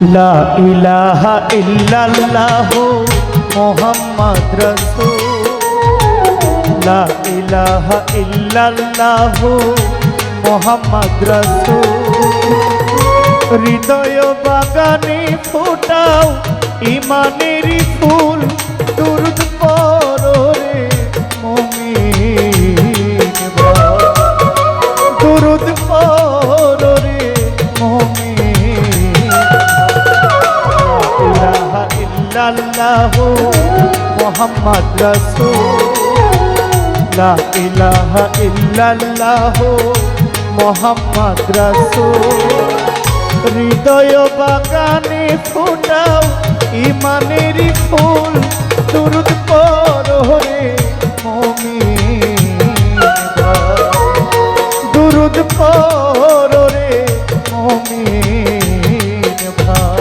লা ইলাহা ইল্লাল্লাহু মুহাম্মাদ রাসূল। লা ইলাহা ইল্লাল্লাহু মুহাম্মাদ রাসূল। হৃদয় বাগানে ফোটাও ঈমানের ফুল, দুরূদ পড়ো রে মুমিন ভাই, দুরূদ পড়ো রে মুমিন। লা ইলাহা ইল্লাল্লাহু মুহাম্মাদ রাসূল। লা ইলাহা ইল্লাল্লাহু মুহাম্মাদ রাসূল। হৃদয় বাগানে ফোটাও ঈমানের ফুল, দুরূদ পড়ো রে মুমিন ভাই, দুরূদ পড়ো রে মুমিন ভাই।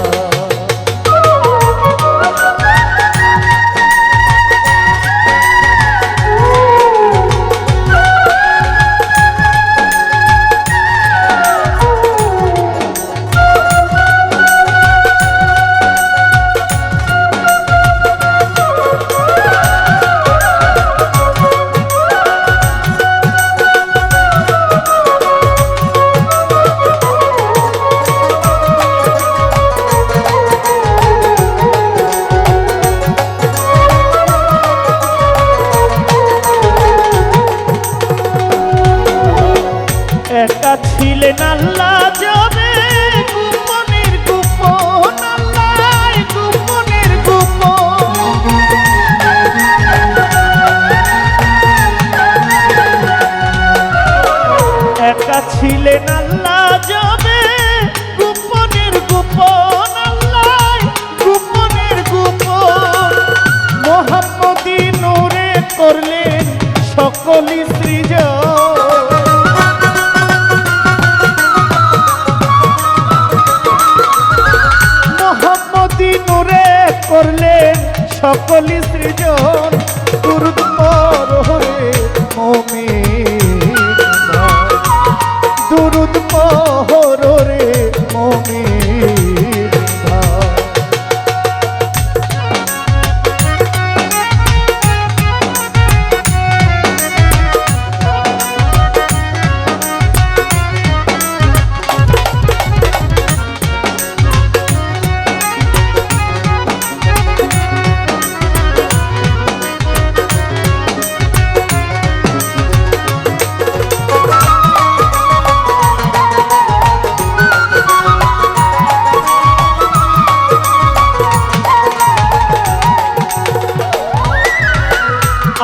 একা ছিলেন আল্লাহ যাবে গোপনের গোপন, আল্লাহ গোপনের গোপন। একা ছিলেন আল্লাহ যাবে গোপনের গোপন, আল্লাহ গোপনের গোপন। মুহাম্মদী নূরে করলেন সকলই সৃজন। নূরে করলেন সকল সৃজন, দুরূদ পড়ো রে মুমিন ভাই, দুরূদ পড়ো রে মুমিন ভাই।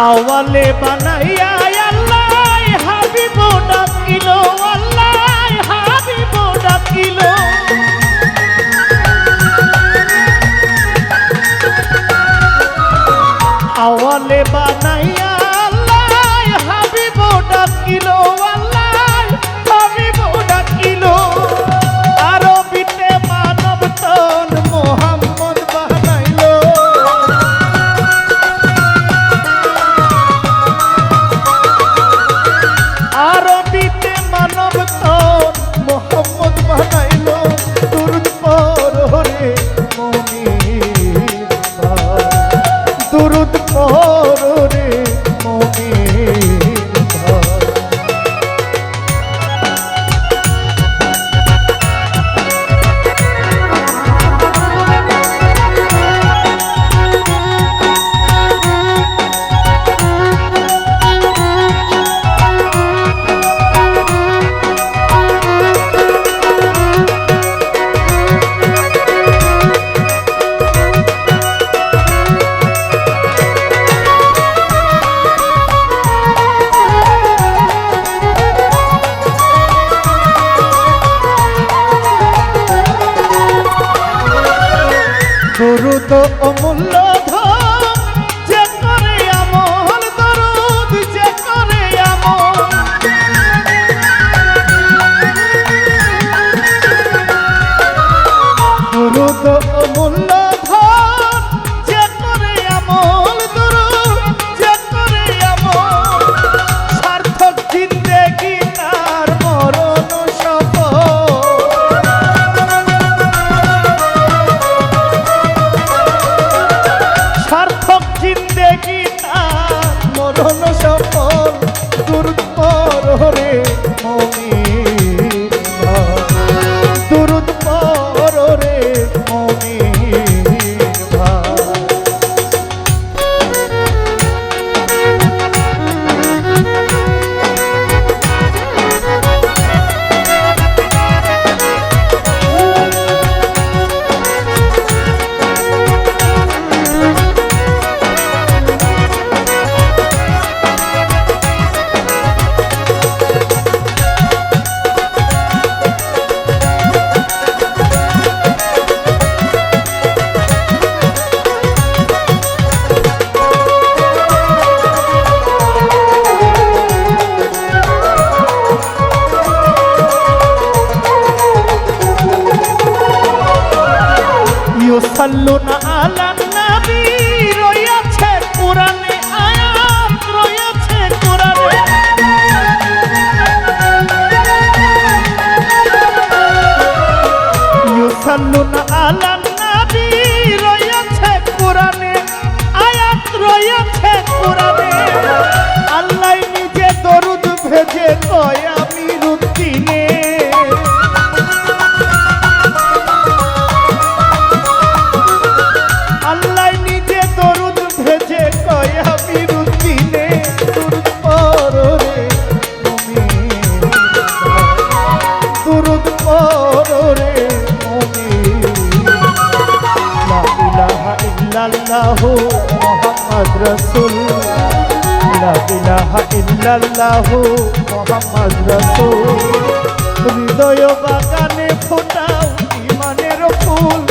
আওয়ালে বানাইয়া আল্লাহ হাবিব ডাকিল, আল্লাহ হাবিব ডাকিল। আওয়ালে বানাইয়া আল্লাহ হাবিব ডাকিল, আল্লাহ হাবিব ডাকিল। আরবিতে মানব তন মুহাম্মদ বানাইল। আরবিতে মানব তন মুহাম্মদ বানাইল, দুরূদ পড়ো রে মুমিন ভাই, দুরূদ পড়ো রে মুমিন ভাই। দুরূদ অমূল্য ধন, যে করে আমল দরুদ যে করে আমল। দুরূদ অমূল্য ধন, যে করে আমল দরুদ যে করে আমল। সার্থক জিন্দেগি তার মরণ সফল। ইউসাল্লুনা আলান নবী রয়েছে কোরআনে আয়াত রয়েছে কোরআনে ইউসাল্লুনা আলান নবী রয়েছে কোরআনে আয়াত রয়েছে কোরআনে আল্লাহ নিজে দরুদ ভেজে কয় আমিরুদ্দিনে আল্লাহ নিজে দরুদ ভেজে কয় আমিরুদ্দিনে দরুদ পড়ো রে মুমিন দরুদ পড়ো রে মুমিন লা ইলাহা ইল্লাল্লাহু মুহাম্মদ রাসূল লা ইলাহা ইল্লাল্লাহু মুহাম্মদ রাসূল হৃদয় বাগানে ফোটাও ঈমানের ফুল